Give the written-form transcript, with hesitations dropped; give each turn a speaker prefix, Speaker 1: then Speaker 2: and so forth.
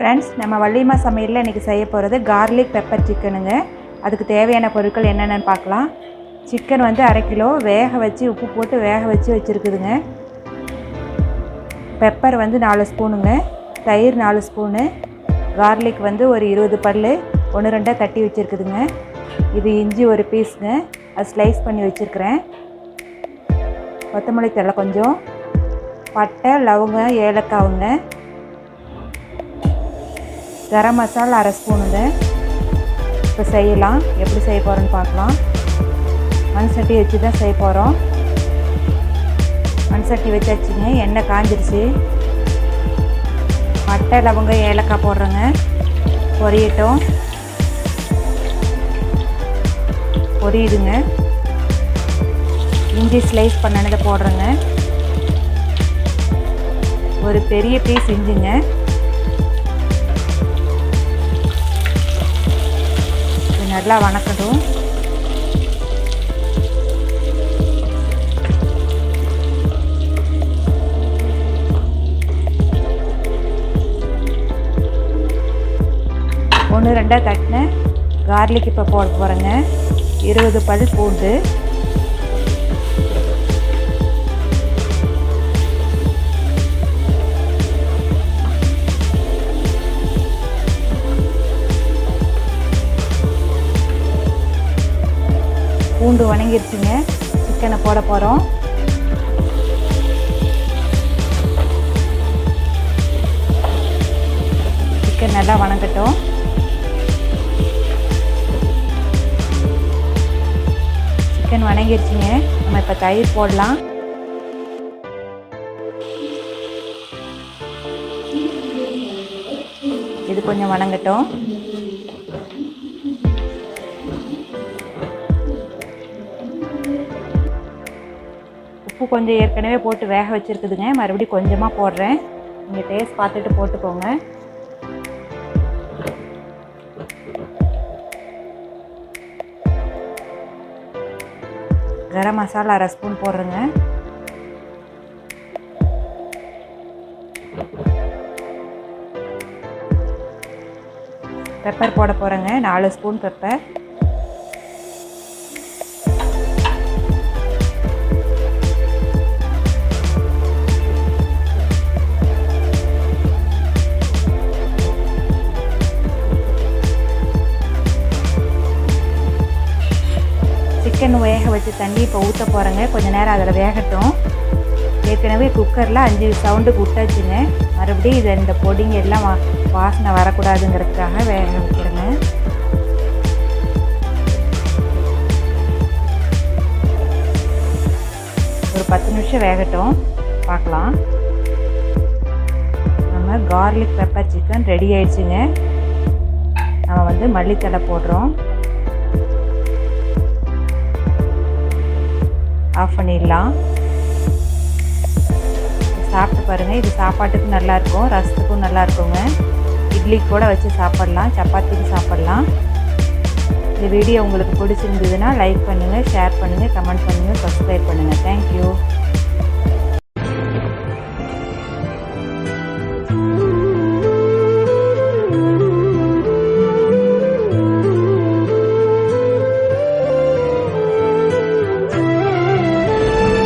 Speaker 1: Friends, நம்ம வள்ளியம்மா சமையலில் இன்றைக்கி செய்ய போகிறது கார்லிக் பெப்பர் சிக்கனுங்க. அதுக்கு தேவையான பொருட்கள் என்னென்னு பார்க்கலாம். சிக்கன் வந்து 1/2 கிலோ வேக வச்சு உப்பு போட்டு வேக வச்சு வச்சுருக்குதுங்க. பெப்பர் வந்து 4 ஸ்பூனுங்க, தயிர் 4 ஸ்பூனு, கார்லிக் வந்து ஒரு 20 பல் 1-2 தட்டி வச்சுருக்குதுங்க. இது இஞ்சி ஒரு பீஸுங்க, அது ஸ்லைஸ் பண்ணி வச்சுருக்கிறேன். கொத்தமல்லி தழை கொஞ்சம், பட்டை லவங்கம் ஏலக்காவுங்க, கரம் மசாலா 1/2 ஸ்பூனுங்க. இப்போ செய்யலாம், எப்படி செய்ய போகிறோன்னு பார்க்கலாம். மண் சட்டி வச்சு தான் செய்ய போகிறோம். மண் சட்டி வச்சாச்சுங்க, எண்ணெய் காஞ்சிருச்சு. பட்டை லவங்கம் ஏலக்காய் போடுறேங்க, பொரியட்டும். பொரியுதுங்க. இஞ்சி ஸ்லைஸ் பண்ணதை போடுறேங்க, ஒரு பெரிய பீஸ் இஞ்சிங்க. நல்லா வணக்கட்டும். ஒன்று 2 தட்டின கார்லிக் இப்போ போட போகிறேங்க. 20 பல் பூண்டு, பூண்டு வணங்கிருச்சுங்க. சிக்கனை போட போகிறோம். சிக்கன் நல்லா வணங்கட்டும். சிக்கன் வணங்கிருச்சுங்க. நம்ம இப்போ தயிர் போடலாம். இது கொஞ்சம் வணங்கட்டும். உப்பு கொஞ்சம் ஏற்கனவே போட்டு வேக வச்சுருக்குதுங்க, மறுபடியும் கொஞ்சமாக போடுறேன். நீங்கள் டேஸ்ட் பார்த்துட்டு போட்டுக்கோங்க. கரம் மசாலா 1/2 ஸ்பூன் போடுறேங்க. பெப்பர் போட போகிறேங்க, 4 ஸ்பூன் பெப்பர். சிக்கன் வேக வச்சு தண்ணி இப்போ ஊற்ற போகிறேங்க. கொஞ்சம் நேரம் அதில் வேகட்டும். ஏற்கனவே குக்கரில் 5 சவுண்டுக்கு விட்டாச்சுங்க. மறுபடியும் இதை இந்த பொடிங்க எல்லாம் வாசனை வரக்கூடாதுங்கிறதுக்காக வேக வைக்கிறேங்க. ஒரு 10 நிமிஷம் வேகட்டும், பார்க்கலாம். நம்ம கார்லிக் பெப்பர் சிக்கன் ரெடி ஆயிடுச்சுங்க. நம்ம வந்து மல்லித்தழை போடுறோம். ஆஃப் பண்ணிடலாம். சாப்பிட்டு பாருங்கள். இது சாப்பாட்டுக்கு நல்லாயிருக்கும், ரசத்துக்கும் நல்லாயிருக்குங்க. இட்லிக்கு கூட வச்சு சாப்பிட்லாம், சப்பாத்திக்கு சாப்பிட்லாம். இந்த வீடியோ உங்களுக்கு பிடிச்சிருந்ததுன்னா லைக் பண்ணுங்கள், ஷேர் பண்ணுங்கள், கமெண்ட் பண்ணுங்கள், சப்ஸ்கிரைப் பண்ணுங்கள். தேங்க்யூ.